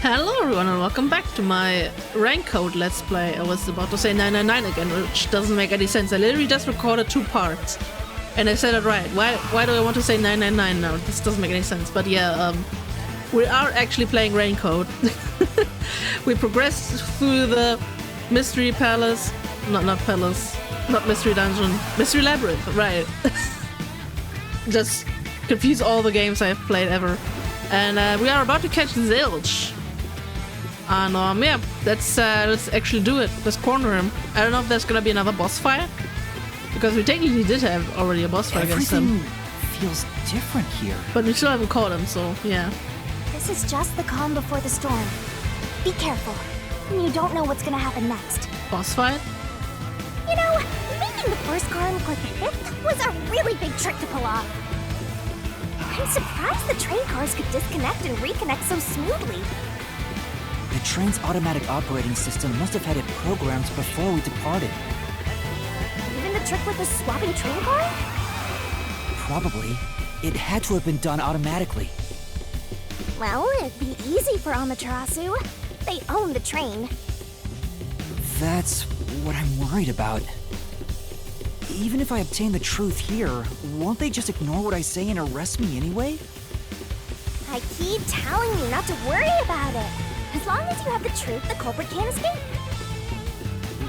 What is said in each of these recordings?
Hello everyone and welcome back to my Raincode Let's Play. I was about to say 999 again, which doesn't make any sense. I literally just recorded 2 parts and I said it right. Why do I want to say 999 now? This doesn't make any sense. But yeah, we are actually playing Raincode. We progressed through the Mystery Palace, not Mystery Dungeon, Mystery Labyrinth, right. Just confuse all the games I've played ever. And we are about to catch Zilch. And yeah, let's actually do it. Let's corner him. I don't know if there's gonna be another boss fight, because we technically did have already a boss fight against him. Everything feels different here. But we still haven't caught him, so yeah. This is just the calm before the storm. Be careful. You don't know what's gonna happen next. Boss fight? You know, making the first car look like the 5th was a really big trick to pull off. I'm surprised the train cars could disconnect and reconnect so smoothly. The train's automatic operating system must have had it programmed before we departed. Even the trick with the swapping train car? Probably. It had to have been done automatically. Well, it'd be easy for Amaterasu. They own the train. That's what I'm worried about. Even if I obtain the truth here, won't they just ignore what I say and arrest me anyway? I keep telling you not to worry about it. As long as you have the truth, the culprit can't escape.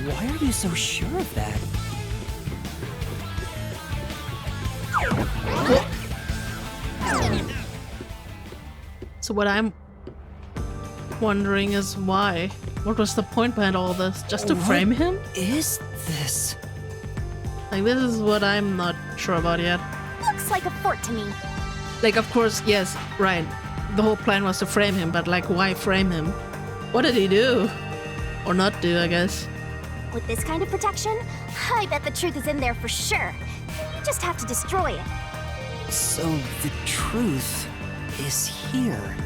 Why are you so sure of that? So what I'm wondering is why? What was the point behind all this? Just to frame him? What is this? Like, this is what I'm not sure about yet. Looks like a fort to me. Like, of course, yes, right. The whole plan was to frame him, but like, why frame him? What did he do? Or not do, I guess. With this kind of protection, I bet the truth is in there for sure. You just have to destroy it. So the truth is here.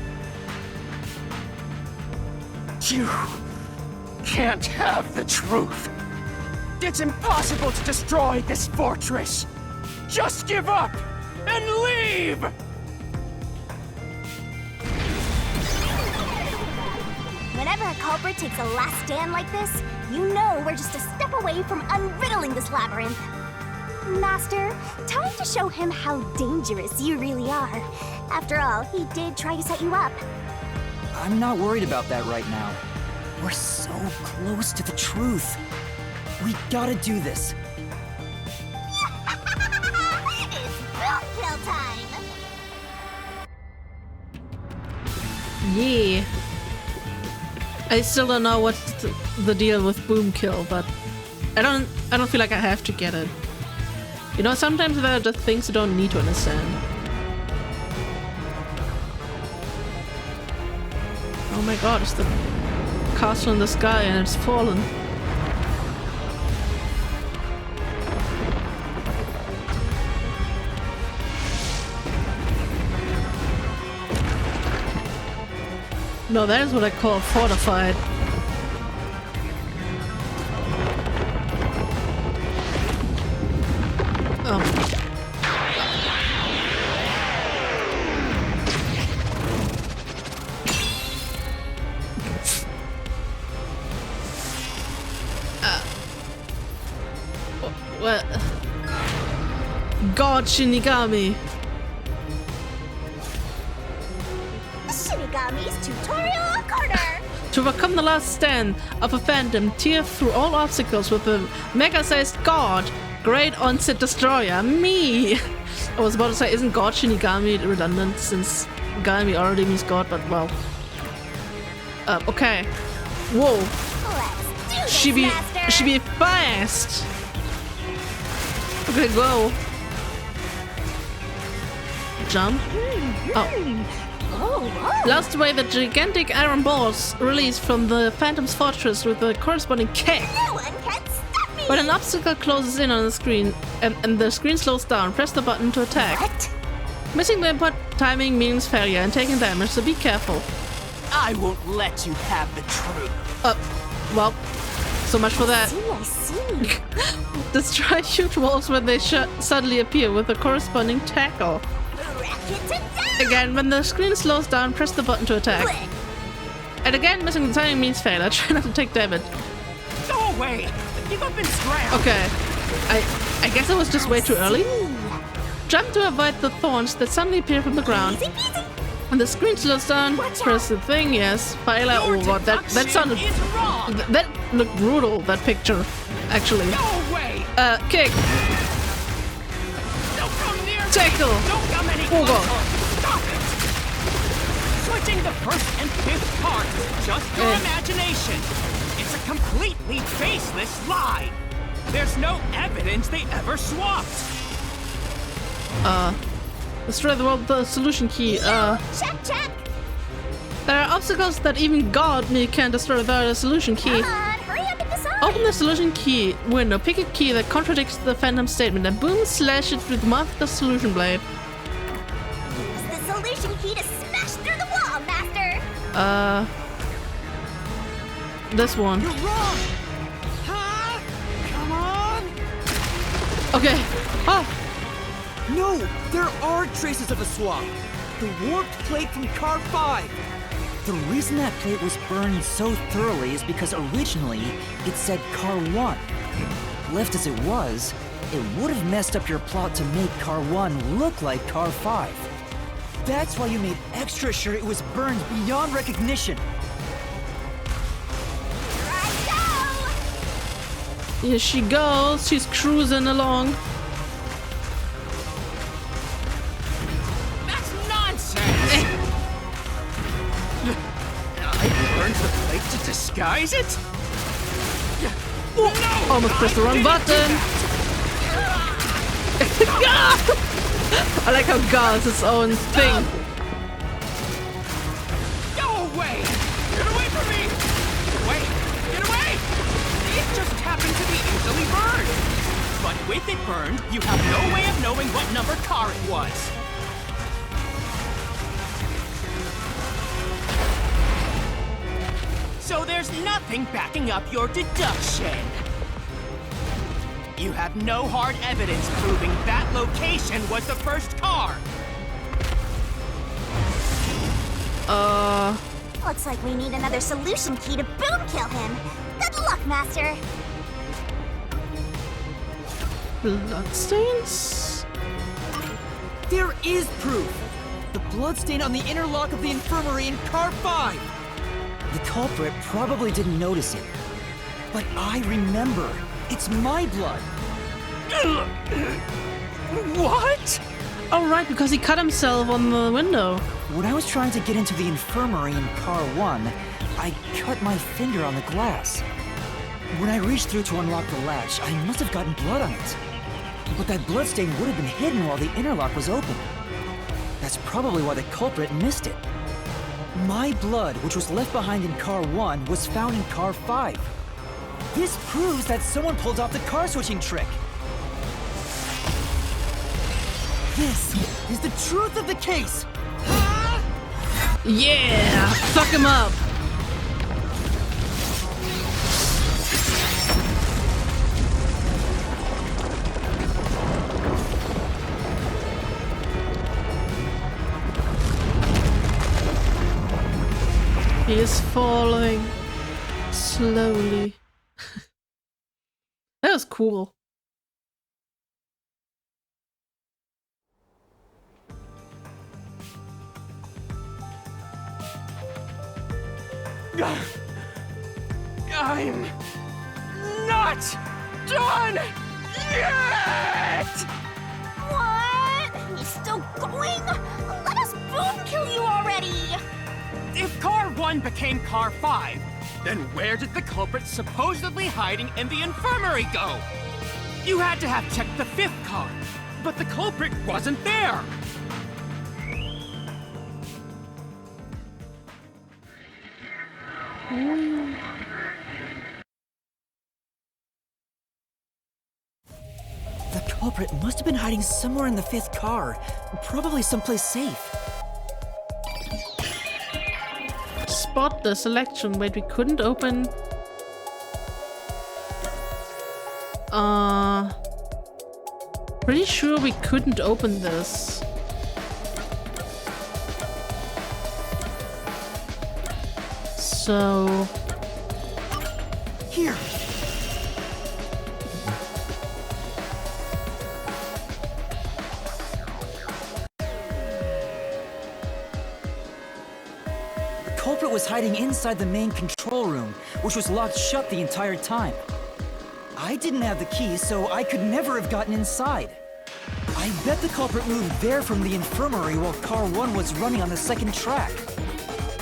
You can't have the truth. It's impossible to destroy this fortress. Just give up and leave! Whenever a culprit takes a last stand like this, you know we're just a step away from unriddling this labyrinth. Master, time to show him how dangerous you really are. After all, he did try to set you up. I'm not worried about that right now. We're so close to the truth. We gotta do this. It's boom kill time! Yeah. I still don't know what's the deal with boom kill, but I don't feel like I have to get it. You know, sometimes there are just things you don't need to understand. Oh my god, it's the castle in the sky and it's fallen. No, that is what I call fortified. What? God Shinigami. Shinigami's tutorial corner! To overcome the last stand of a phantom, tear through all obstacles with a mega-sized god, great onset destroyer, me! I was about to say, isn't God Shinigami redundant since Gami already means god, but well. Okay. Whoa. Let's do this, She Master! be fast! Okay, go. Jump. Oh. Oh, Blast away the gigantic iron balls released from the Phantom's fortress with the corresponding kick. no one can stop me! When an obstacle closes in on the screen and the screen slows down, press the button to attack. What? Missing the input timing means failure and taking damage, so be careful. I won't let you have the truth. Well, so much for that. I see. Destroy huge walls when they suddenly appear with a corresponding tackle. Rack it to death! Again, when the screen slows down, press the button to attack. And again, missing the timing means fail. I try not to take damage. Go away! Give up and scram! Okay. I guess I was just way too early. Jump to avoid the thorns that suddenly appear from the ground. Easy peasy. When the screen slows down, press the thing, yes. Phyla, oh god, that sounded... That looked brutal, that picture, actually. Go away! Kick. Don't come near me! Tackle. Don't come any Oh god. closer! Stop it! Switching the first and fifth parts is just your imagination. It's a completely baseless lie. There's no evidence they ever swapped. Destroy the world, the solution key. Check. There are obstacles that even God me can destroy without a solution key. Come on, hurry up and decide. Open the solution key window, pick a key that contradicts the Phantom statement, and boom, slash it with the solution blade. Use the solution key to smash through the wall, Master. This one. You're wrong! Huh? Come on! Okay. Oh, No! There are traces of a swap! The warped plate from Car 5! The reason that plate was burned so thoroughly is because originally it said Car 1. Left as it was, it would have messed up your plot to make Car 1 look like Car 5. That's why you made extra sure it was burned beyond recognition. Here I go. here she goes. She's cruising along. That's nonsense! I burned the plate to disguise it? Oh, almost pressed the wrong button. I like how God is its own thing. Go away! Get away from me! Get away! Get away! It just happened to be easily burned. But with it burned, you have no way of knowing what number car it was. So there's nothing backing up your deduction. You have no hard evidence proving that location was the first car. Looks like we need another solution key to boom kill him. Good luck, Master. Bloodstains? There is proof! The bloodstain on the inner lock of the infirmary in Car 5! The culprit probably didn't notice it. But I remember. It's my blood. What? Oh, right, because he cut himself on the window. When I was trying to get into the infirmary in Car 1, I cut my finger on the glass. When I reached through to unlock the latch, I must have gotten blood on it. But that bloodstain would have been hidden while the inner lock was open. That's probably why the culprit missed it. My blood, which was left behind in Car 1, was found in Car 5. This proves that someone pulled off the car switching trick. This is the truth of the case! Yeah! Fuck him up! He is falling slowly. That was cool. I'm not done yet! What? He's still going? Let us boom kill you already! If Car 1 became Car 5, then where did the culprit supposedly hiding in the infirmary go? You had to have checked the 5th car, but the culprit wasn't there! The culprit must have been hiding somewhere in the 5th car, probably someplace safe. Spot the selection. Wait, we couldn't open... Pretty sure we couldn't open this. So... Here. The culprit was hiding inside the main control room, which was locked shut the entire time. I didn't have the key, so I could never have gotten inside. I bet the culprit moved there from the infirmary while Car 1 was running on the second track.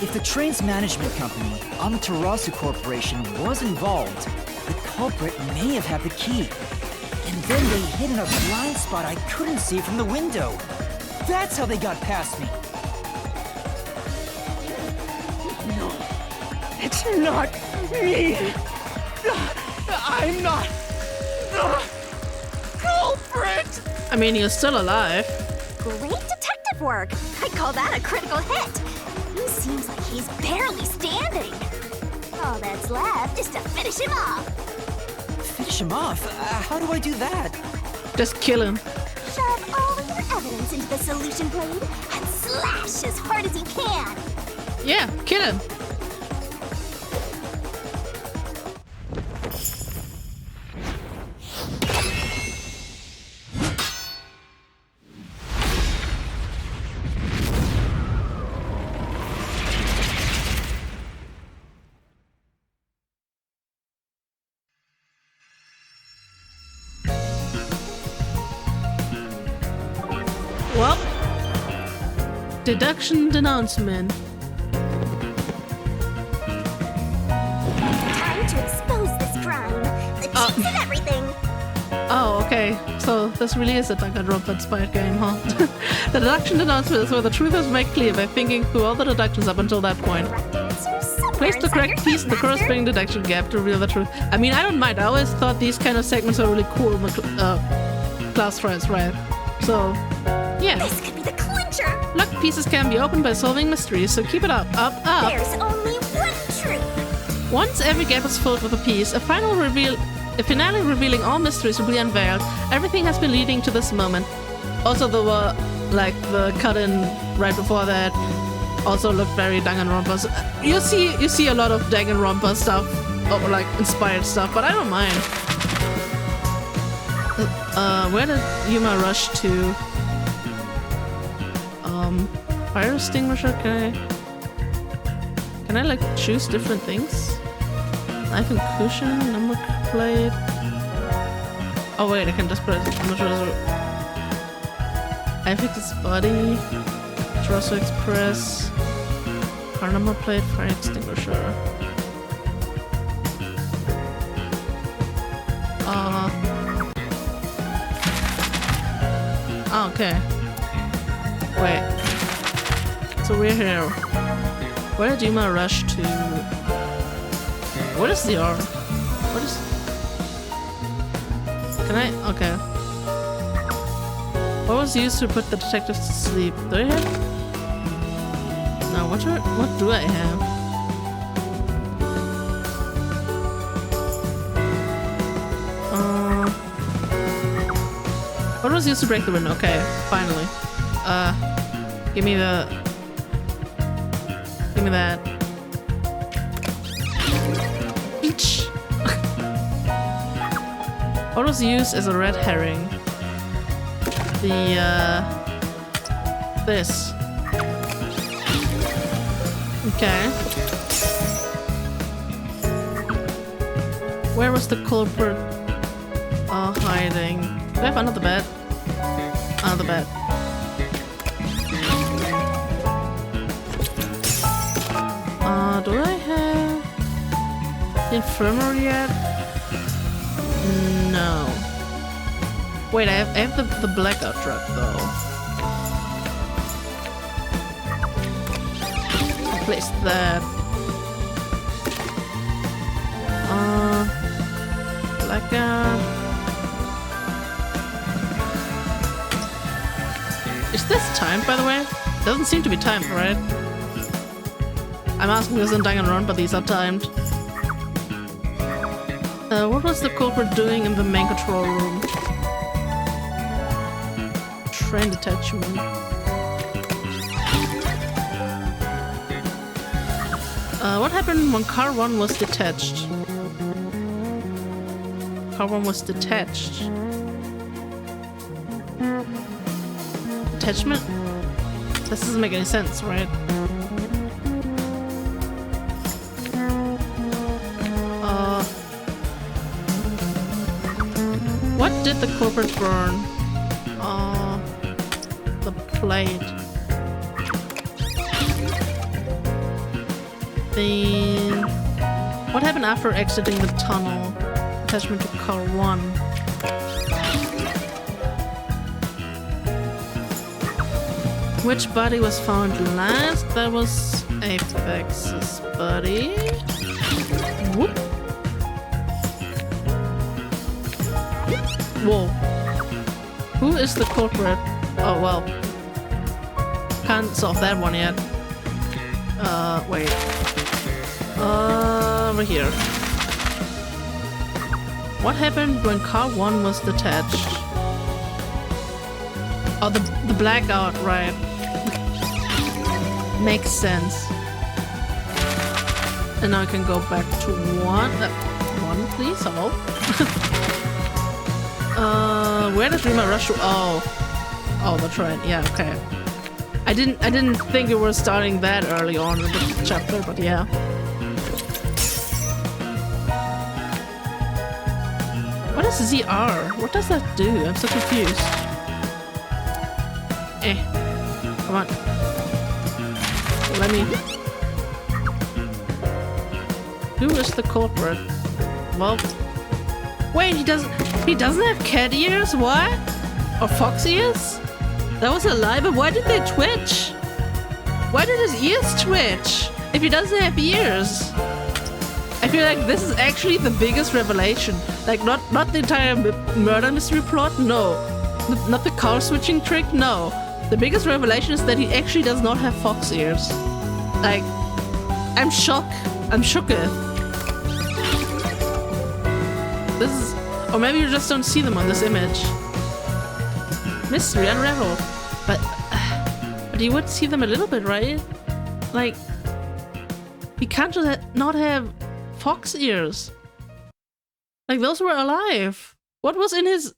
If the train's management company, Amaterasu Corporation, was involved, the culprit may have had the key. And then they hid in a blind spot I couldn't see from the window. That's how they got past me. No, it's not me. I'm not the culprit. I mean, you're still alive. Great detective work. I'd call that a critical hit. He seems like he's barely standing. All that's left is to finish him off. Finish him off? How do I do that? Just kill him. Shove all of your evidence into the solution blade and slash as hard as you can. Yeah, kill him. Well, deduction denouncement. Time to expose this crime. The cheats and everything. Oh, okay. So this really is a Danganronpa inspired game, huh? The deduction denouncement is where the truth is made clear by thinking through all the deductions up until that point. Correct answer somewhere Place the inside correct your piece in the head, Master. corresponding deduction gap to reveal the truth. I mean, I don't mind. I always thought these kind of segments are really cool in the class trials, right? So, yeah. This could be the clincher. Locked pieces can be opened by solving mysteries, so keep it up, up, up. There's only one truth. Once every gap is filled with a piece, a finale revealing all mysteries will be unveiled. Everything has been leading to this moment. Also, the cut-in right before that also looked very Danganronpa. So, you see a lot of Danganronpa stuff, or like inspired stuff, but I don't mind. Where did Yuma rush to? Fire extinguisher. Can I like choose different things? Knife and cushion, number plate. Oh wait, I can just press. I'm not sure. I think it's body. Trosso Express. Car number plate, fire extinguisher. Oh, okay. Wait. So we're here. Where did Yuma rush to? What is the R? What is? Can I? Okay. What was used to put the detectives to sleep? Do I have? No. What do I have? What was used to break the window? Okay, finally. Give me that. Each. What was used as a red herring? This. Okay. Where was the culprit hiding? Do I have another bed? Another bed. Do I have the infirmary yet? No. Wait, I have the blackout truck though. I'll place that. Blackout. Is this timed, by the way? Doesn't seem to be timed, right? I'm asking this in Danganronpa, but these are timed. What was the culprit doing in the main control room? Train detachment. What happened when car 1 was detached? Car 1 was detached. Attachment? This doesn't make any sense, right? What did the culprit burn? The plate. Then what happened after exiting the tunnel? Attachment to car 1. Which body was found last? That was Apex's body. Whoop. Whoa. Who is the culprit? Oh, well. Can't solve that one yet. Wait. Over here. What happened when car 1 was detached? Oh, the blackout, right. Makes sense. And now I can go back to 1. 1, please. Hello. Where does Yuma rush to? Oh, the train. Yeah, okay. I didn't think it was starting that early on in the chapter, but yeah. What is ZR? What does that do? I'm so confused. Come on. Let me. Who is the culprit? Well, wait, he doesn't have cat ears? What? Or fox ears? That was a lie, but why did they twitch? Why did his ears twitch if he doesn't have ears? I feel like this is actually the biggest revelation. Like, not the entire murder mystery plot, no. Not the car switching trick, no. The biggest revelation is that he actually does not have fox ears. Like, I'm shocked. I'm shooketh. This is... Or maybe you just don't see them on this image. Mystery unraveled. But you would see them a little bit, right? Like, he can't just not have fox ears. Like, those were alive. What was in his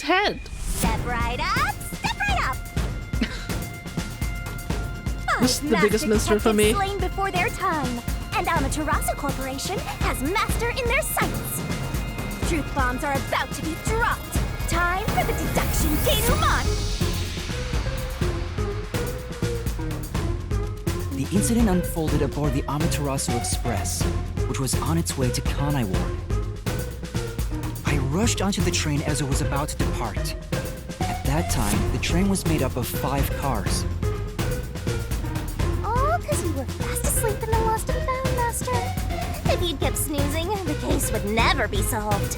head? Step right up, step right up. This is the biggest mystery for me. Slain before their time, and Amaterasu Corporation has master in their sights. Truth bombs are about to be dropped. Time for the deduction denouement. The incident unfolded aboard the Amaterasu Express, which was on its way to Kanaiwar. I rushed onto the train as it was about to depart. At that time, the train was made up of 5 cars. All because you were fast asleep in the lost and found, Master. If you'd kept snoozing, the case would never be solved.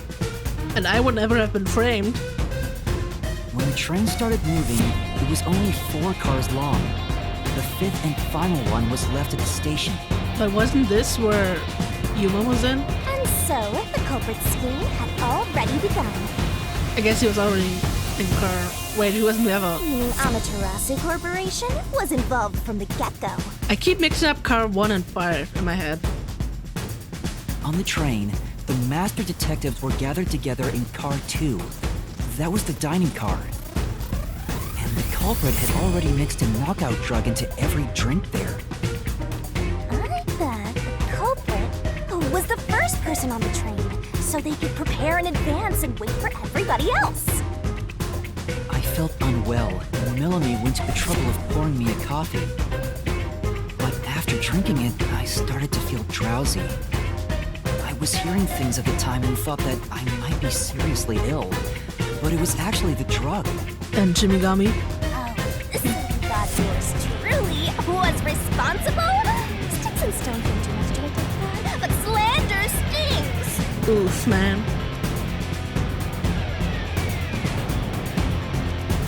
And I would never have been framed. When the train started moving, it was only 4 cars long. The 5th and final one was left at the station. But wasn't this where Yuma was in? And so, the culprit's scheme had already begun. I guess he was already in car. Wait, he wasn't ever. Meaning Amaterasu Corporation was involved from the get-go. I keep mixing up car 1 and 5 in my head. On the train, the master detectives were gathered together in car 2. That was the dining car. And the culprit had already mixed a knockout drug into every drink there. I thought the culprit was the first person on the train, so they could prepare in advance and wait for everybody else. I felt unwell, and Melanie went to the trouble of pouring me a coffee. But after drinking it, I started to feel drowsy. I was hearing things at the time and thought that I might be seriously ill, but it was actually the drug. And Shinigami? Oh, this god yours truly was responsible? Sticks and stones don't do much to make it fly, but slander stings! Oof, man.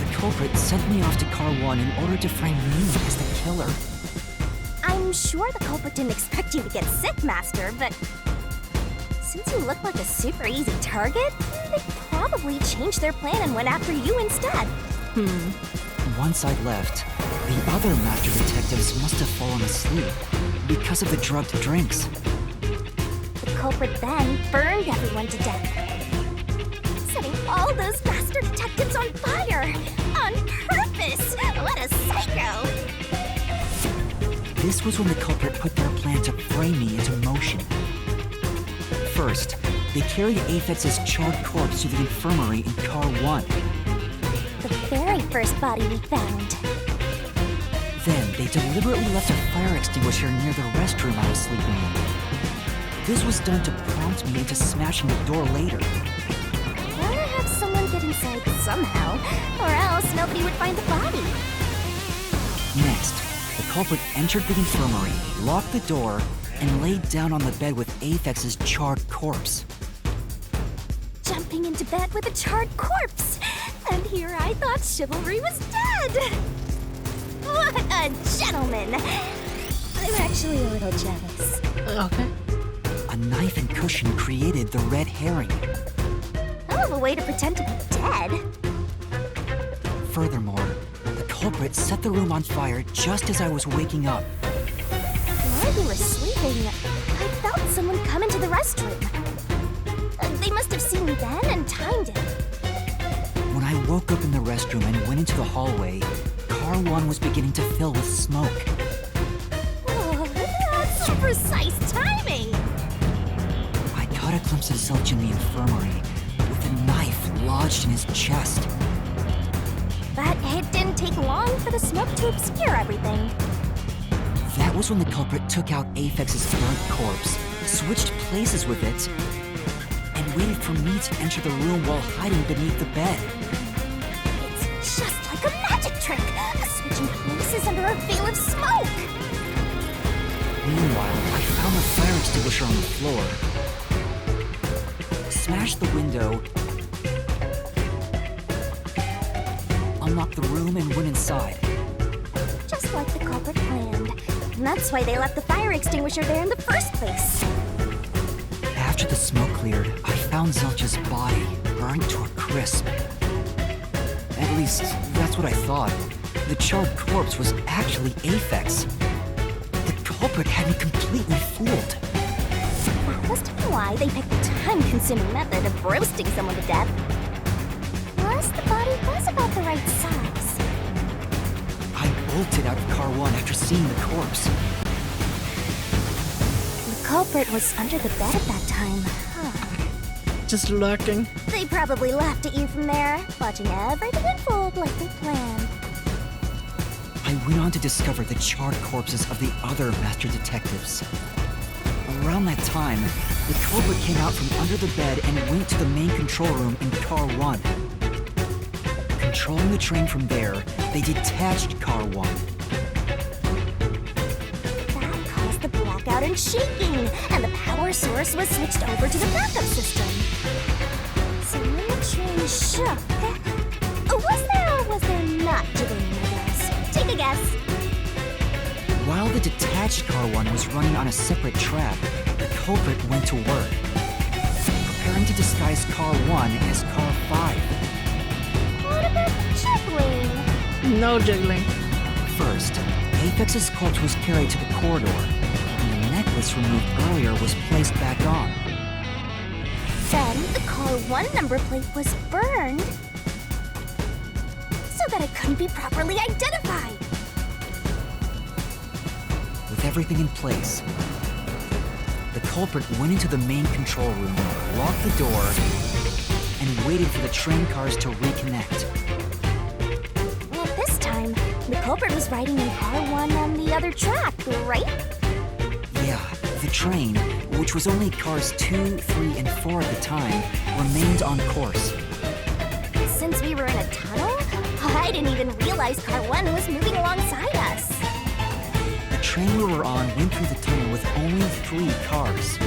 The culprit sent me off to car 1 in order to frame me as the killer. I'm sure the culprit didn't expect you to get sick, Master, but since you look like a super easy target, they probably changed their plan and went after you instead. Once I'd left, the other master detectives must have fallen asleep. because of the drugged drinks. The culprit then burned everyone to death, setting all those master detectives on fire! On purpose! What a psycho! This was when the culprit put their plan to frame me into motion. First, they carried Apex's charred corpse to the infirmary in Car 1. The very first body we found. Then, they deliberately left a fire extinguisher near the restroom I was sleeping in. This was done to prompt me into smashing the door later. Gotta have someone get inside somehow, or else nobody would find the body. Next, the culprit entered the infirmary, locked the door, and laid down on the bed with Apex's charred corpse. Jumping into bed with a charred corpse! And here I thought chivalry was dead! What a gentleman! I'm actually a little jealous. Okay. A knife and cushion created the red herring. Hell of a way to pretend to be dead. Furthermore, the culprit set the room on fire just as I was waking up. While you were sleeping, I felt someone come into the restroom. They must have seen me then and timed it. When I woke up in the restroom and went into the hallway, Car 1 was beginning to fill with smoke. Oh, that's precise timing! I caught a glimpse of Zilch in the infirmary, with a knife lodged in his chest. But it didn't take long for the smoke to obscure everything. That was when the culprit took out Apex's burnt corpse, switched places with it, and waited for me to enter the room while hiding beneath the bed. It's just like a magic trick, switching places under a veil of smoke. Meanwhile, I found the fire extinguisher on the floor, smashed the window, unlocked the room, and went inside. Just like the culprit planned. And that's why they left the fire extinguisher there in the first place. After the smoke cleared, I found Zilch's body, burned to a crisp. At least, that's what I thought. The charred corpse was actually Apex. The culprit had me completely fooled. That must have been why they picked the time-consuming method of roasting someone to death. Plus, the body was about the right size. I bolted out of Car 1 after seeing the corpse. The culprit was under the bed at that time. Huh. Just lurking. They probably laughed at you from there, watching everything unfold like they planned. I went on to discover the charred corpses of the other master detectives. Around that time, the culprit came out from under the bed and went to the main control room in Car 1. Controlling the train from there, they detached Car 1. That caused the blackout and shaking, and the power source was switched over to the backup system. So when the train shook, was there not jiggling, I guess? Take a guess. While the detached Car 1 was running on a separate track, the culprit went to work, preparing to disguise Car 1 as Car 5. What about the jiggling? No jiggling. First, Apex's corpse was carried to the corridor, and the necklace removed earlier was placed back on. Then the Car 1 number plate was burned, so that it couldn't be properly identified. With everything in place, the culprit went into the main control room, locked the door, and waited for the train cars to reconnect. At this time, the culprit was riding in Car 1 on the other track, right? Yeah, the train, which was only cars 2, 3, and 4 at the time, remained on course. Since we were in a tunnel, I didn't even realize Car 1 was moving alongside us. The train we were on went through the tunnel with only 3 cars.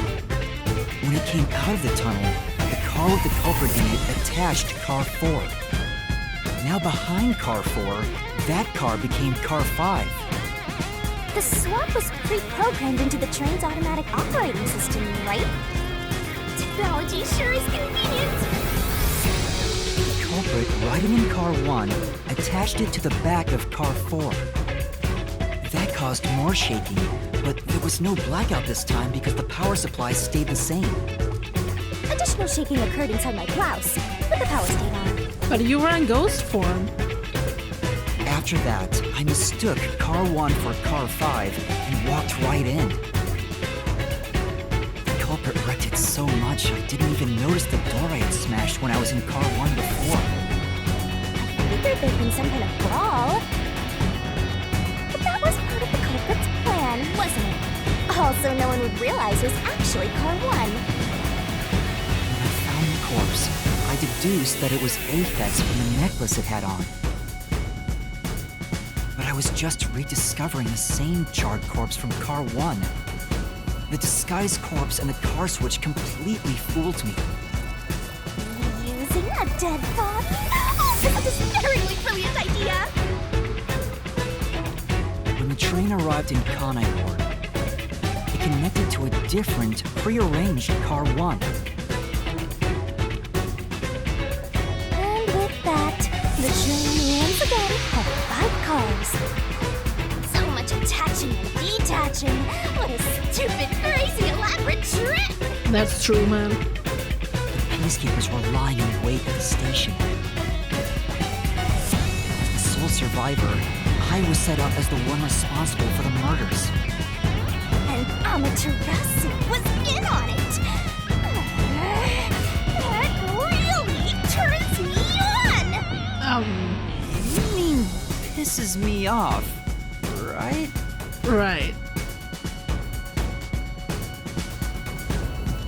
When it came out of the tunnel, the car with the culprit in it attached Car 4. Now behind Car 4, that car became Car 5. The swap was pre-programmed into the train's automatic operating system, right? Technology sure is convenient. The culprit, riding in Car 1, attached it to the back of Car 4. That caused more shaking, but there was no blackout this time because the power supply stayed the same. Additional shaking occurred inside my blouse, but the power stayed on. But you were in ghost form. After that, I mistook car 1 for car 5 and walked right in. The culprit wrecked it so much I didn't even notice the door I had smashed when I was in car 1 before. I figured there'd been some kind of brawl. But that was part of the culprit's plan, wasn't it? Also, no one would realize it was actually car 1. When I found the corpse, I deduced that it was Aphex from the necklace it had on. But I was just rediscovering the same charred corpse from car 1. The disguised corpse and the car switch completely fooled me. Using a dead body? Oh, this is a despairingly brilliant idea! When the train arrived in Kanai Ward, it connected to a different, prearranged car 1. And with that, the train once again had 5 cars. So much attaching and detaching. What a stupid, crazy, elaborate trick! That's true, man. The peacekeepers were lying in wait at the station. As the sole survivor, I was set up as the one responsible for the murders. And Amaterasu was in on it! That really turns me on! You mean pisses me off, right? Right.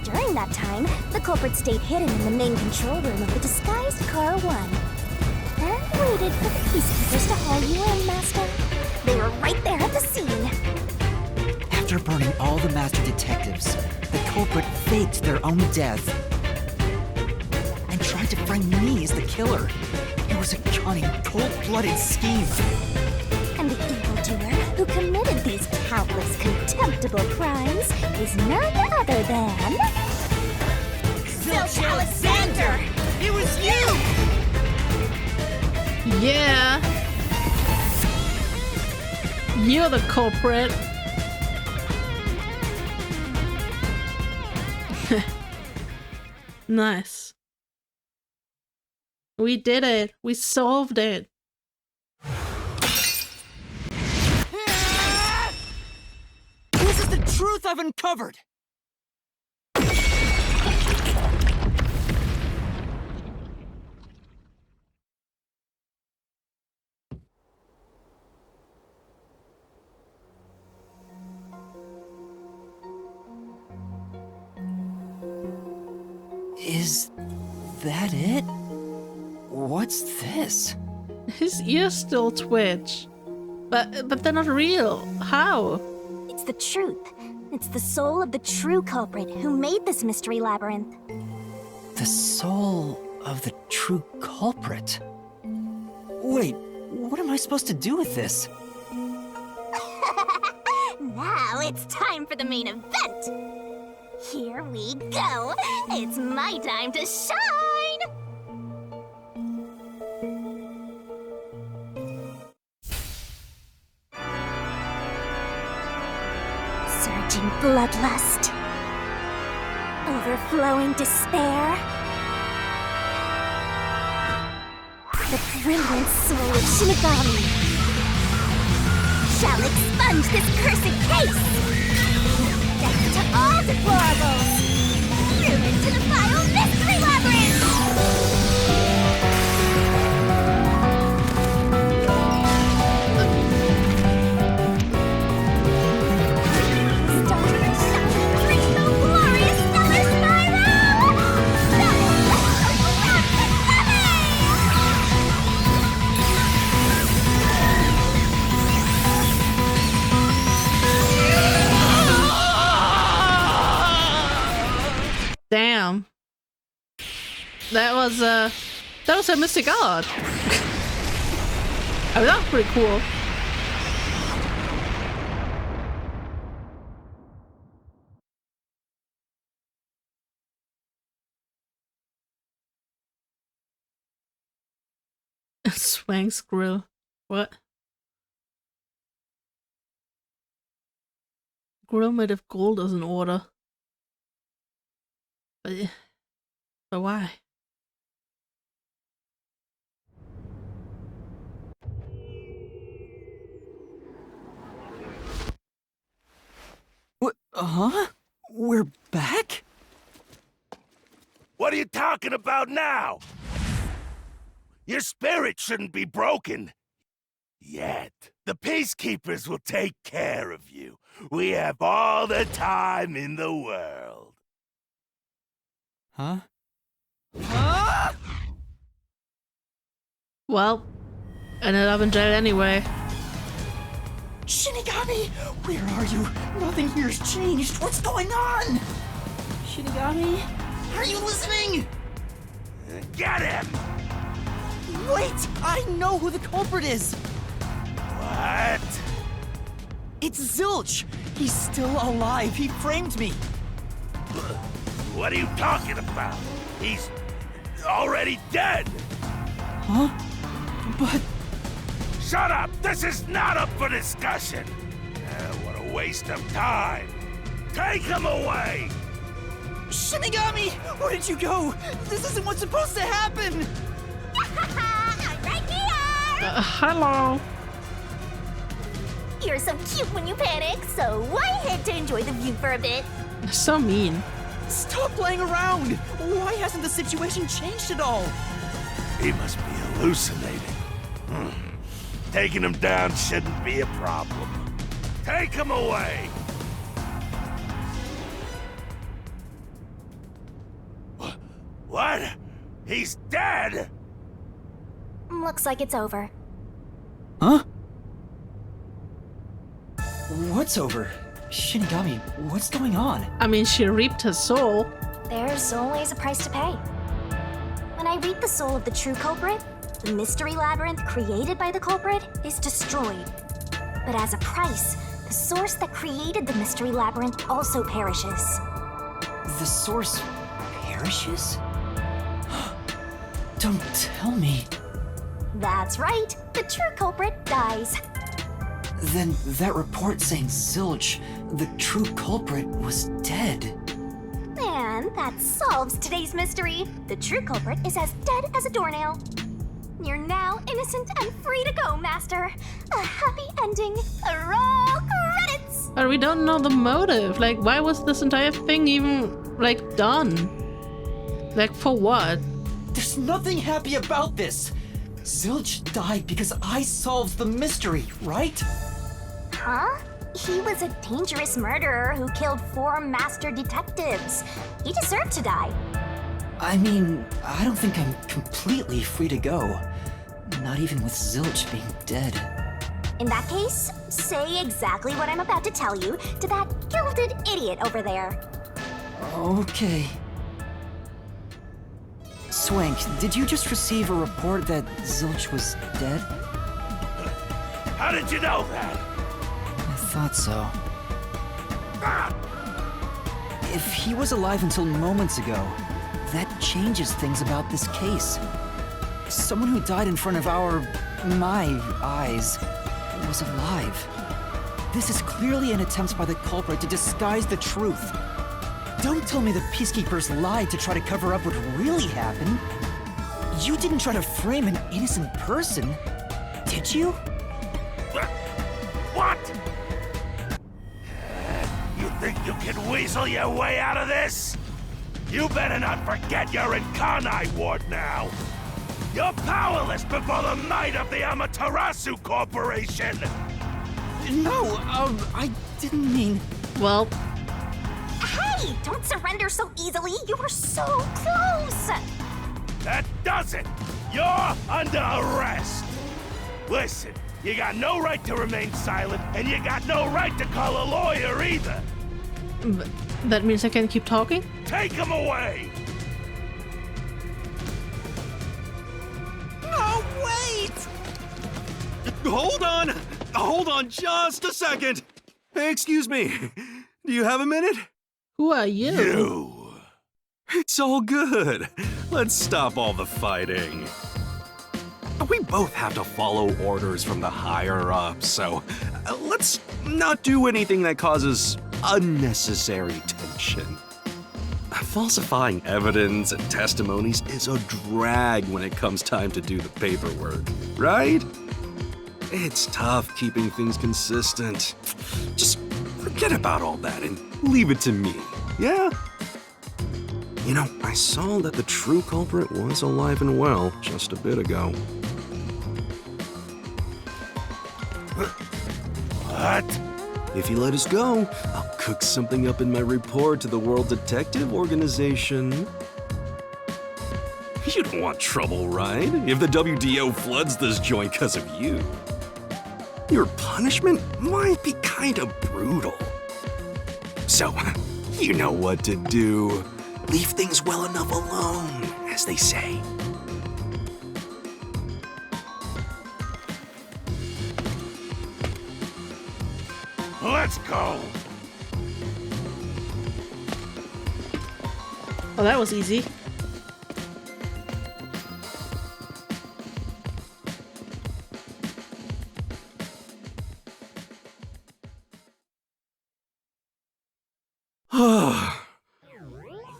During that time, the culprit stayed hidden in the main control room of the disguised Car 1. And waited for the peacekeepers to haul you in, Master. They were right there at the scene. After burning all the master detectives, the culprit faked their own death and tried to frame me as the killer. It was a cunning, cold-blooded scheme. And the evildoer who committed these countless contemptible crimes is none other than... Zilch Alexander! It was you! Yeah. You're the culprit. Nice. We did it. We solved it. This is the truth I've uncovered! Is that it? What's this? His ears still twitch. But they're not real. How? It's the truth. It's the soul of the true culprit who made this mystery labyrinth. The soul of the true culprit? Wait, what am I supposed to do with this? Now it's time for the main event! Here we go! It's my time to shine! Surging bloodlust. Overflowing despair. The brilliant soul of Shinigami shall expunge this cursed case! Death to all deplorables! Through into the vile mystery labyrinth! Start the shining rainbow glorious stellar spiral! Damn. That was a mystic art. I mean, that was pretty cool. Swank's grill. What? Chromative gold is in order. But why? What? Huh? We're back? What are you talking about now? Your spirit shouldn't be broken. Yet. The Peacekeepers will take care of you. We have all the time in the world. Huh? Huh? Well, ended up in jail anyway. Shinigami! Where are you? Nothing here's changed. What's going on? Shinigami? Are you listening? Get him! Wait! I know who the culprit is! What? It's Zilch! He's still alive. He framed me. What are you talking about? He's already dead! Huh? But... Shut up! This is not up for discussion! What a waste of time! Take him away! Shinigami! Where did you go? This isn't what's supposed to happen! I'm right here! Hello. You're so cute when you panic, so why head to enjoy the view for a bit? So mean. Stop playing around! Why hasn't the situation changed at all? He must be hallucinating. Taking him down shouldn't be a problem. Take him away! What? He's dead? Looks like it's over. Huh? What's over? Shinigami, what's going on? I mean, she reaped her soul. There's always a price to pay. When I reap the soul of the true culprit, the mystery labyrinth created by the culprit is destroyed. But as a price, the source that created the mystery labyrinth also perishes. The source perishes? Don't tell me. That's right, the true culprit dies. Then that report saying Zilch, the true culprit, was dead. And that solves today's mystery. The true culprit is as dead as a doornail. You're now innocent and free to go, Master. A happy ending. Roll credits! But we don't know the motive. Like, why was this entire thing even, like, done? Like, for what? There's nothing happy about this. Zilch died because I solved the mystery, right? Huh? He was a dangerous murderer who killed 4 master detectives. He deserved to die. I mean, I don't think I'm completely free to go. Not even with Zilch being dead. In that case, say exactly what I'm about to tell you to that gilded idiot over there. Okay. Swank, did you just receive a report that Zilch was dead? How did you know that? I thought so. Ah! If he was alive until moments ago, that changes things about this case. Someone who died in front of my eyes, was alive. This is clearly an attempt by the culprit to disguise the truth. Don't tell me the Peacekeepers lied to try to cover up what really happened. You didn't try to frame an innocent person, did you? What? You think you can weasel your way out of this? You better not forget you're in Kanai Ward now. You're powerless before the might of the Amaterasu Corporation. No, I didn't mean... Well, Hey, don't surrender so easily. You were so close. That does it. You're under arrest. Listen, you got no right to remain silent, and you got no right to call a lawyer either. that means I can keep talking? Take him away. No, wait! Hold on just a second. Hey, excuse me. Do you have a minute? Who are you? You. It's all good. Let's stop all the fighting. We both have to follow orders from the higher-ups, so let's not do anything that causes unnecessary tension. Falsifying evidence and testimonies is a drag when it comes time to do the paperwork, right? It's tough keeping things consistent. Just forget about all that and leave it to me, yeah? You know, I saw that the true culprit was alive and well just a bit ago. What? If you let us go, I'll cook something up in my report to the World Detective Organization. You don't want trouble, right? If the WDO floods this joint because of you. Your punishment might be kind of brutal. So, you know what to do. Leave things well enough alone, as they say. Let's go! Oh, that was easy.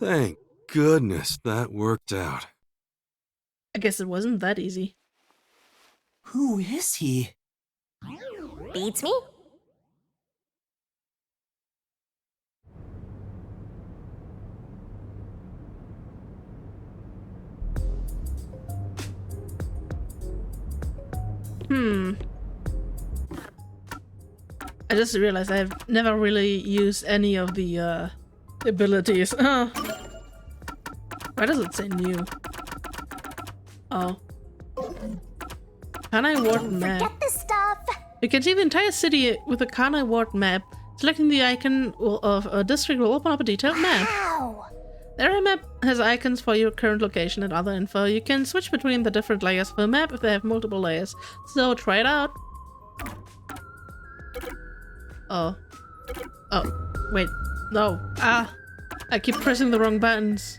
Thank goodness that worked out. I guess it wasn't that easy. Who is he? Beats me? I just realized I've never really used any of the abilities. Why does it say new? Oh. Kanai Ward map. Forget this stuff! You can see the entire city with the Kanai Ward map. Selecting the icon of a district will open up a detailed map. Ow! The area map has icons for your current location and other info. You can switch between the different layers of the map if they have multiple layers. So try it out. Oh. Oh. Wait. No. Ah. I keep pressing the wrong buttons.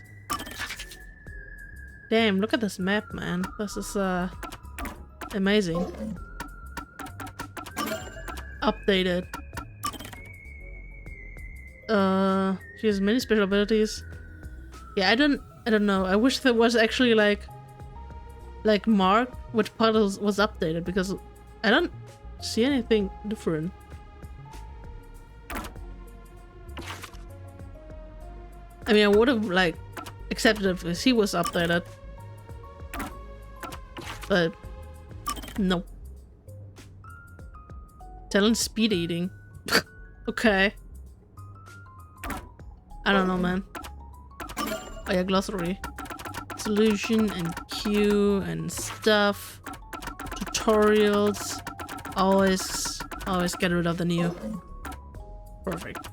Damn, look at this map, man. This is, amazing. Updated. She has many special abilities. Yeah, I don't know. I wish there was actually like marked which part was updated, because I don't see anything different. I mean, I would have like accepted it if he was updated, but no. Talent speed eating. Okay. I don't know, man. Oh yeah, glossary. Solution and Q and stuff. Tutorials. Always get rid of the new. Perfect.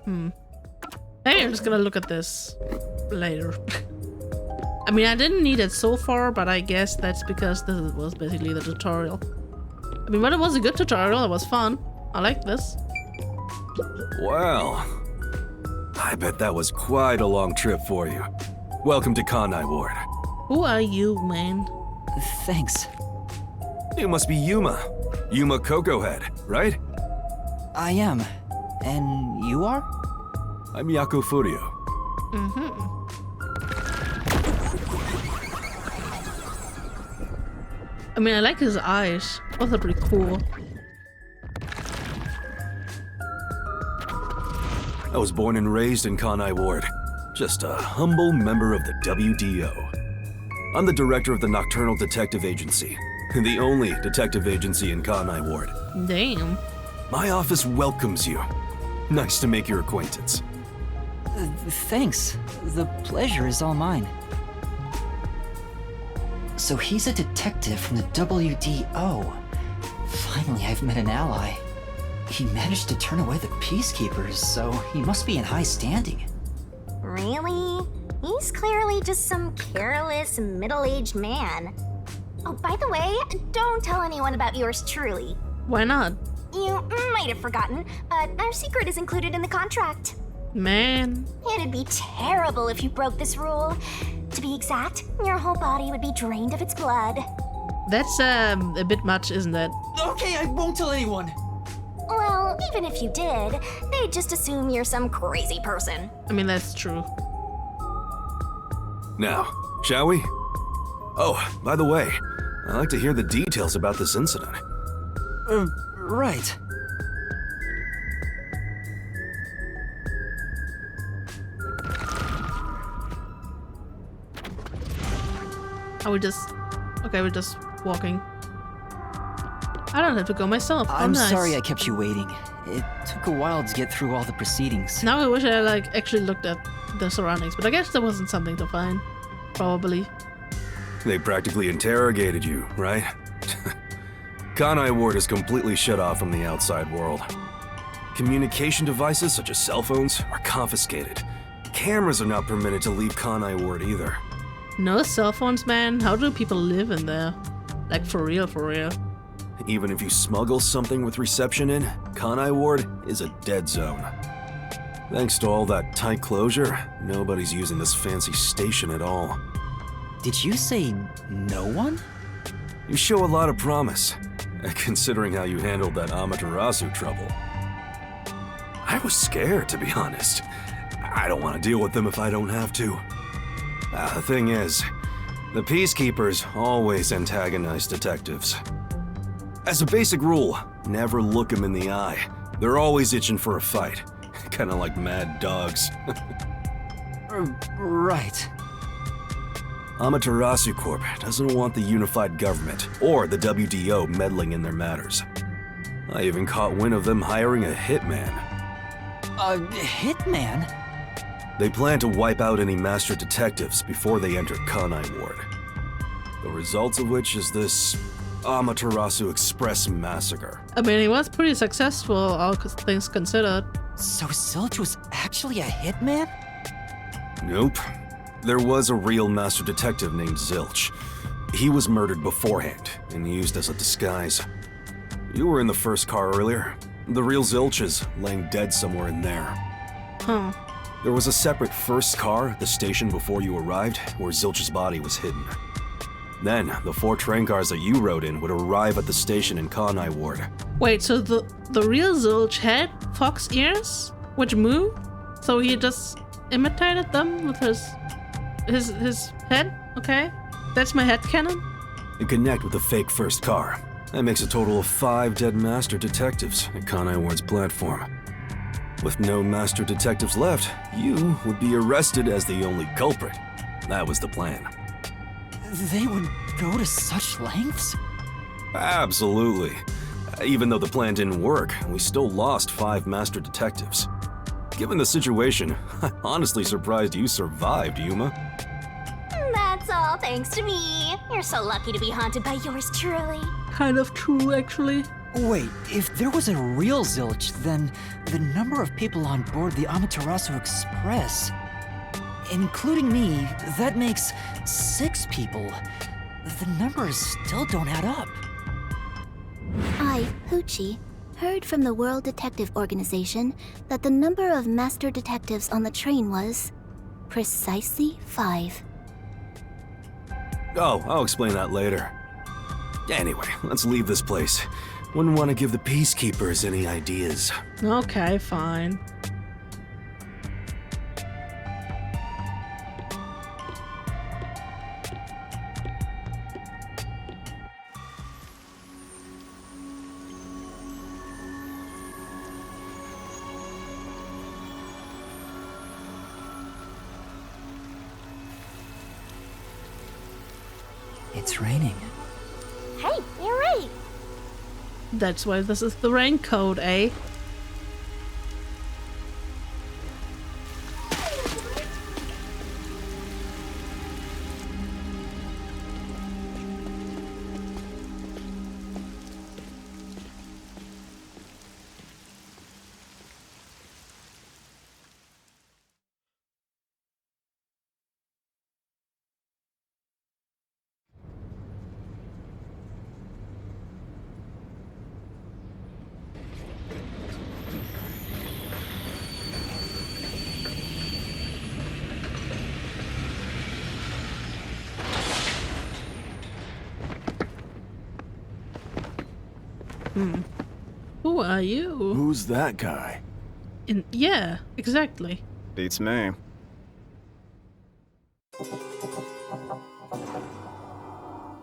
Maybe I'm just gonna look at this later. I mean, I didn't need it so far, but I guess that's because this was basically the tutorial. I mean, but it was a good tutorial. It was fun. I like this. Well, I bet that was quite a long trip for you. Welcome to Kanai Ward. Who are you, man? Thanks. You must be Yuma. Yuma Cocoa Head, right? I am. And you are? I'm Yaku Furio. I mean, I like his eyes. Those are pretty cool. I was born and raised in Kanai Ward. Just a humble member of the WDO. I'm the director of the Nocturnal Detective Agency, the only detective agency in Kanai Ward. Damn. My office welcomes you. Nice to make your acquaintance. Thanks. The pleasure is all mine. So he's a detective from the WDO. Finally, I've met an ally. He managed to turn away the peacekeepers, so he must be in high standing. Really? He's clearly just some careless, middle-aged man. Oh, by the way, don't tell anyone about yours truly. Why not? You might have forgotten, but our secret is included in the contract. Man. It'd be terrible if you broke this rule. To be exact, your whole body would be drained of its blood. That's a bit much, isn't it? Okay, I won't tell anyone. Well, Well, even if you did, they'd just assume you're some crazy person. I mean, that's true. Now, shall we? Oh, by the way, I'd like to hear the details about this incident. Right. Are we just... Okay, we're just walking. I don't have to go myself. Oh, I'm nice. sorry I kept you waiting. It took a while to get through all the proceedings. Now I wish I, like, actually looked at the surroundings, but I guess there wasn't something to find. Probably. They practically interrogated you, right? Kanai Ward is completely shut off from the outside world. Communication devices such as cell phones are confiscated. Cameras are not permitted to leave Kanai Ward either. No cell phones, man? How do people live in there? Like, for real, for real. Even if you smuggle something with reception in, Kanai Ward is a dead zone. Thanks to all that tight closure, nobody's using this fancy station at all. Did you say no one? You show a lot of promise, considering how you handled that Amaterasu trouble. I was scared, to be honest. I don't want to deal with them if I don't have to. The thing is, the Peacekeepers always antagonize detectives. As a basic rule, never look them in the eye. They're always itching for a fight. Kinda like mad dogs. Right. Amaterasu Corp doesn't want the unified government or the WDO meddling in their matters. I even caught wind of them hiring a hitman. A hitman? They plan to wipe out any master detectives before they enter Kanai Ward. The results of which is this Amaterasu Express massacre. I mean, he was pretty successful, all things considered. So Zilch was actually a hitman? Nope. There was a real master detective named Zilch. He was murdered beforehand and used as a disguise. You were in the first car earlier. The real Zilch is laying dead somewhere in there. Huh. There was a separate first car at the station before you arrived where Zilch's body was hidden. Then, the 4 train cars that you rode in would arrive at the station in Kanai Ward. Wait, so the real Zilch had fox ears, which moved? So he just imitated them with his head? Okay. That's my headcanon? You connect with the fake first car. That makes a total of 5 dead master detectives at Kanai Ward's platform. With no master detectives left, you would be arrested as the only culprit. That was the plan. They would go to such lengths? Absolutely. Even though the plan didn't work, we still lost 5 master detectives. Given the situation, I'm honestly surprised you survived, Yuma. That's all thanks to me. You're so lucky to be haunted by yours truly. Kind of true, actually. Wait, if there was a real Zilch, then the number of people on board the Amaterasu Express, including me, that makes 6 people. The numbers still don't add up. I, Hoochie, heard from the World Detective Organization that the number of master detectives on the train was precisely 5. Oh, I'll explain that later. Anyway, let's leave this place. Wouldn't want to give the Peacekeepers any ideas. Okay, fine. It's raining. Hey, you're right. That's why this is the Raincode, eh? are you? Who's that guy? Yeah, exactly. Beats me.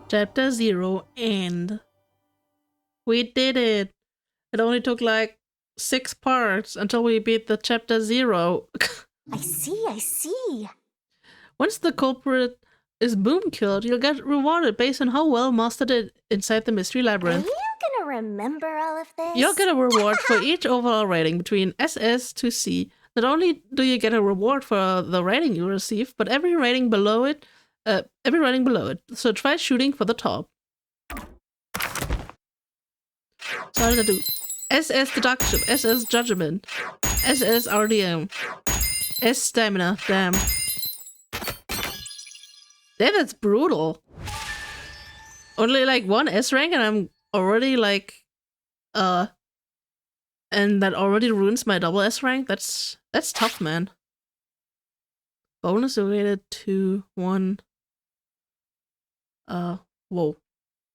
Chapter 0 end. We did it. It only took like 6 parts until we beat the chapter 0. I see. Once the culprit is boom killed, you'll get rewarded based on how well mastered it inside the mystery Are labyrinth. you gonna remember all of this? You'll get a reward for each overall rating between SS to C. Not only do you get a reward for the rating you receive, but every rating below it. So try shooting for the top. So how did I do? SS deduction, SS judgment, SS RDM, S stamina. Damn, that's brutal. Only like 1 S rank, and I'm already like, and that already ruins my double S rank. That's tough, man. Bonus related to 1. Whoa.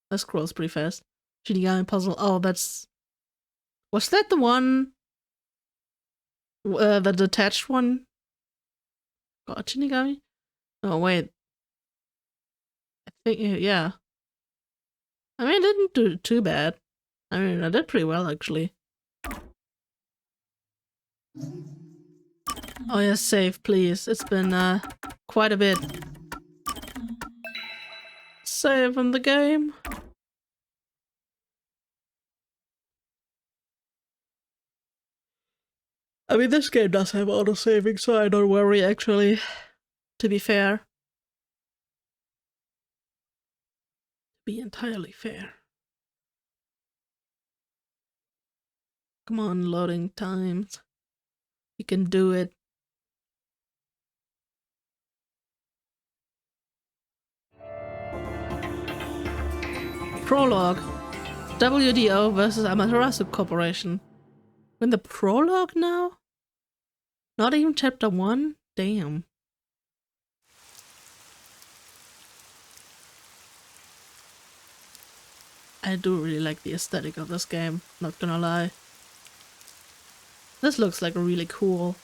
That scrolls pretty fast. Shinigami puzzle. Oh, that's... Was that the one... the detached one? God, Shinigami? Oh, wait. I think, yeah. I mean, I didn't do too bad. I mean, I did pretty well, actually. Oh, yes, save, please. It's been, quite a bit. Save in the game. I mean, this game does have auto-saving, so I don't worry, actually. To be fair. To be entirely fair. Come on, loading times. You can do it. Prologue. WDO versus Amaterasu Corporation. We're in the prologue now? Not even chapter 1? Damn. I do really like the aesthetic of this game, not gonna lie. This looks like really cool.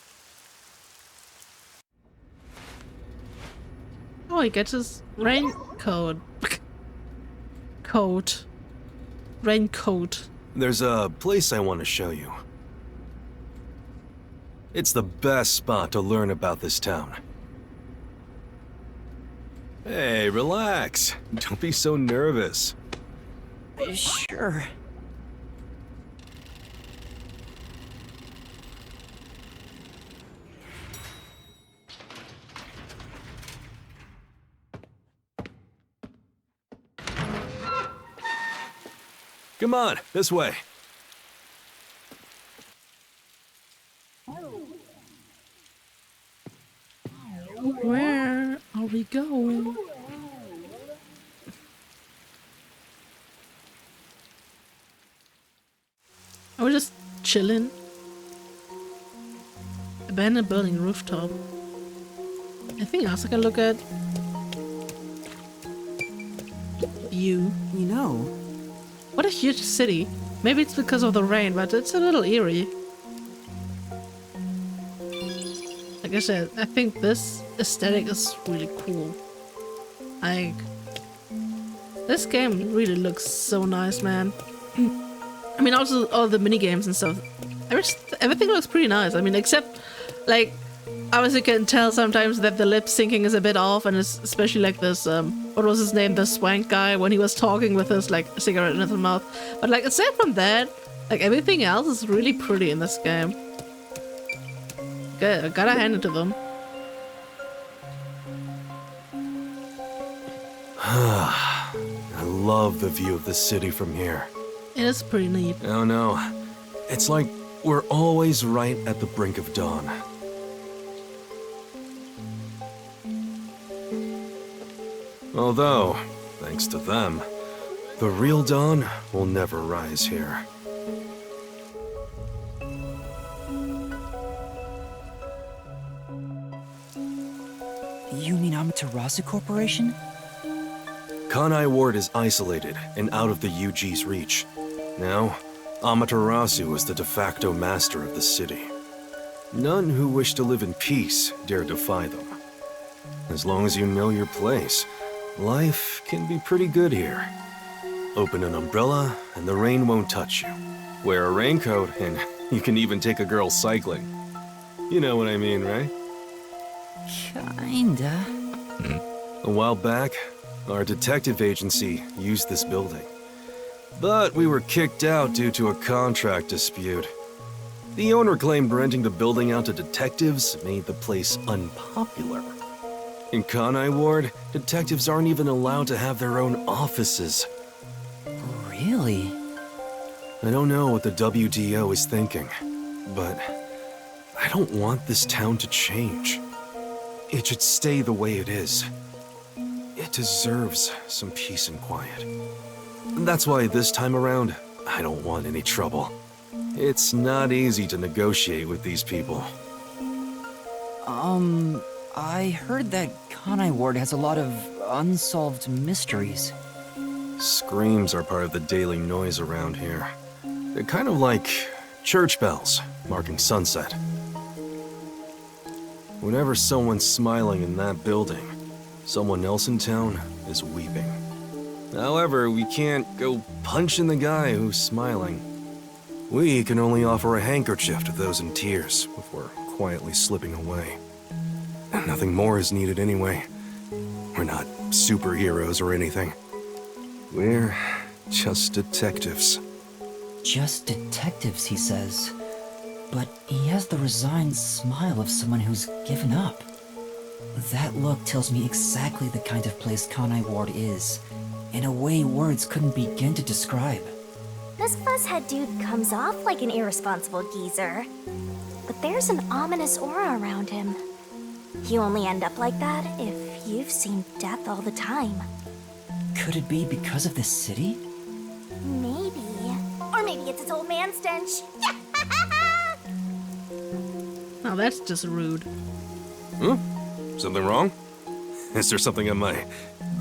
Oh, he gets his Raincode. Raincode. There's a place I want to show you. It's the best spot to learn about this town. Hey, relax. Don't be so nervous. Sure. Come on, this way. Where are we going? Are we just chilling? Abandoned building rooftop. Anything else I can look at? View. You know, What a huge city. Maybe it's because of the rain, but it's a little eerie. Like I said, I think this aesthetic is really cool. Like, this game really looks so nice, man. I mean, also all the mini games and stuff. Everything looks pretty nice. I mean, except, like, obviously you can tell sometimes that the lip syncing is a bit off, and it's especially like this, what was his name? The swank guy, when he was talking with his, like, cigarette in his mouth. But, like, aside from that, like, everything else is really pretty in this game. Good, I gotta hand it to them. I love the view of the city from here. It is pretty neat. Oh no, it's like we're always right at the brink of dawn. Although, thanks to them, the real dawn will never rise here. you mean Amaterasu Corporation? Kanai Ward is isolated and out of the UG's reach. Now, Amaterasu is the de facto master of the city. None who wish to live in peace dare defy them. As long as you know your place, life can be pretty good here. Open an umbrella and the rain won't touch you. Wear a raincoat and you can even take a girl cycling. You know what I mean, right? Kinda. A while back, our detective agency used this building. But we were kicked out due to a contract dispute. The owner claimed renting the building out to detectives made the place unpopular. In Kanai Ward, detectives aren't even allowed to have their own offices. Really? I don't know what the WDO is thinking, but I don't want this town to change. It should stay the way it is. It deserves some peace and quiet. That's why this time around, I don't want any trouble. It's not easy to negotiate with these people. I heard that Kanai Ward has a lot of unsolved mysteries. Screams are part of the daily noise around here. They're kind of like church bells marking sunset. Whenever someone's smiling in that building, someone else in town is weeping. However, we can't go punching the guy who's smiling. We can only offer a handkerchief to those in tears before quietly slipping away. And nothing more is needed anyway. We're not superheroes or anything. We're just detectives. Just detectives, he says. But he has the resigned smile of someone who's given up. That look tells me exactly the kind of place Kanai Ward is, in a way words couldn't begin to describe. This fuzzhead dude comes off like an irresponsible geezer. But there's an ominous aura around him. You only end up like that if you've seen death all the time. Could it be because of this city? Maybe. Or maybe it's its old man stench. Now that's just rude. Something wrong? Is there something on my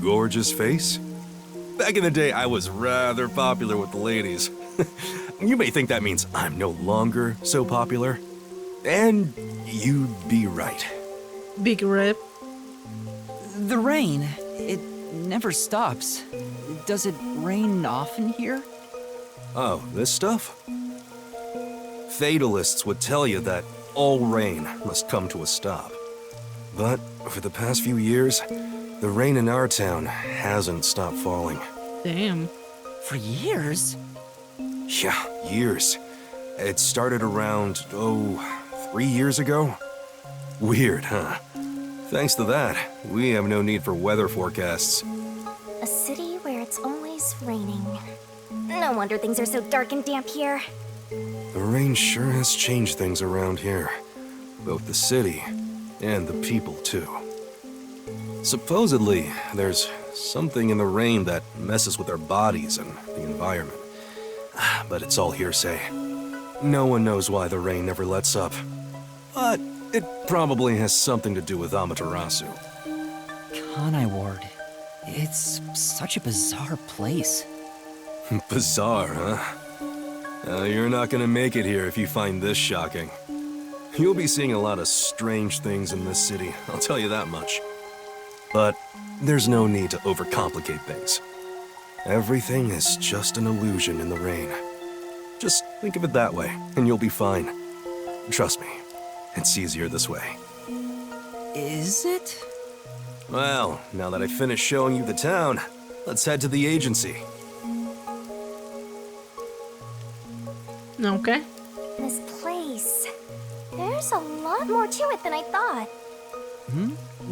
gorgeous face? Back in the day, I was rather popular with the ladies. You may think that means I'm no longer so popular. And you'd be right. Big rip. The rain, it never stops. Does it rain often here? Oh, this stuff? Fatalists would tell you that all rain must come to a stop. But for the past few years, the rain in our town hasn't stopped falling. Damn. For years? Yeah, years. It started around, 3 years ago? Weird, huh? Thanks to that, we have no need for weather forecasts. A city where it's always raining. No wonder things are so dark and damp here. The rain sure has changed things around here. Both the city and the people, too. Supposedly, there's something in the rain that messes with our bodies and the environment. But it's all hearsay. No one knows why the rain never lets up. But it probably has something to do with Amaterasu. Kanai Ward. It's such a bizarre place. Bizarre, huh? You're not gonna make it here if you find this shocking. You'll be seeing a lot of strange things in this city, I'll tell you that much. But there's no need to overcomplicate things. Everything is just an illusion in the rain. Just think of it that way, and you'll be fine. Trust me, it's easier this way. Is it? Well, now that I've finished showing you the town, let's head to the agency. Okay. This place. There's a lot more to it than I thought.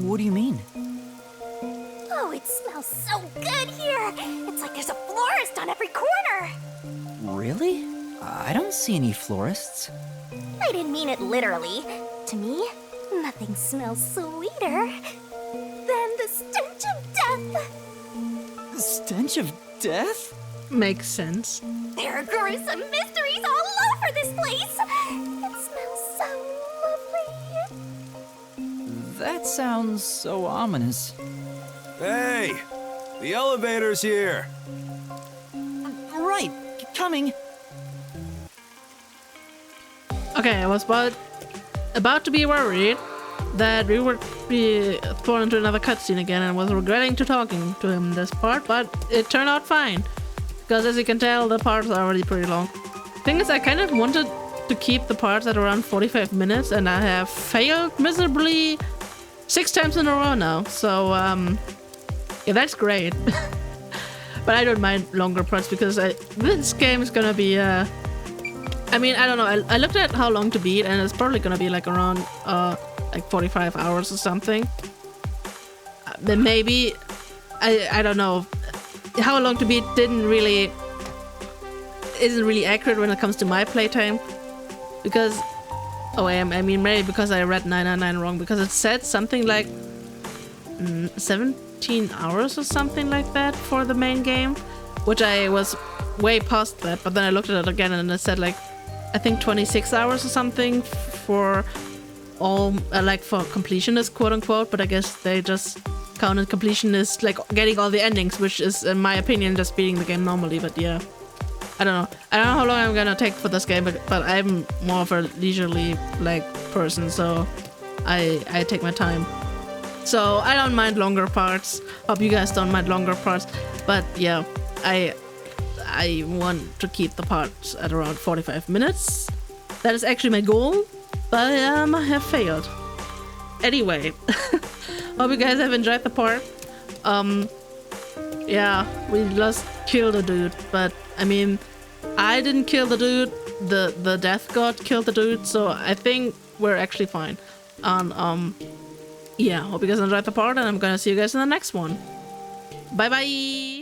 What do you mean? Oh, it smells so good here. It's like there's a florist on every corner. Really? I don't see any florists. I didn't mean it literally. To me, nothing smells sweeter than the stench of death. The stench of death? Makes sense. There are gruesome mysteries all over this place. It smells so lovely. That sounds so ominous. Hey! The elevator's here! Right, coming. Okay, I was about to be worried that we would be thrown into another cutscene again, and was regretting to talking to him this part, but it turned out fine. Because as you can tell, the parts are already pretty long. Thing is, I kind of wanted to keep the parts at around 45 minutes, and I have failed miserably 6 times in a row now. So, yeah, that's great. But I don't mind longer parts because this game is gonna be, I mean, I don't know. I looked at how long to beat, and it's probably gonna be like around, like 45 hours or something. Maybe, I don't know. How long to beat isn't really accurate when it comes to my playtime, because I mean maybe because I read 999 wrong, because it said something like 17 hours or something like that for the main game, which I was way past that, but then I looked at it again and it said like I think 26 hours or something for all like for completionists, quote unquote, but I guess they just counted completionist like getting all the endings, which is in my opinion just beating the game normally. But yeah, I don't know how long I'm gonna take for this game, but I'm more of a leisurely like person, so I take my time, so I don't mind longer parts. Hope you guys don't mind longer parts, but yeah, I want to keep the parts at around 45 minutes. That is actually my goal, but I have failed anyway. Hope you guys have enjoyed the part. Yeah, we just killed a dude, but I mean, I didn't kill the dude. The death god killed the dude, so I think we're actually fine. Yeah, hope you guys enjoyed the part, and I'm gonna see you guys in the next one. Bye bye.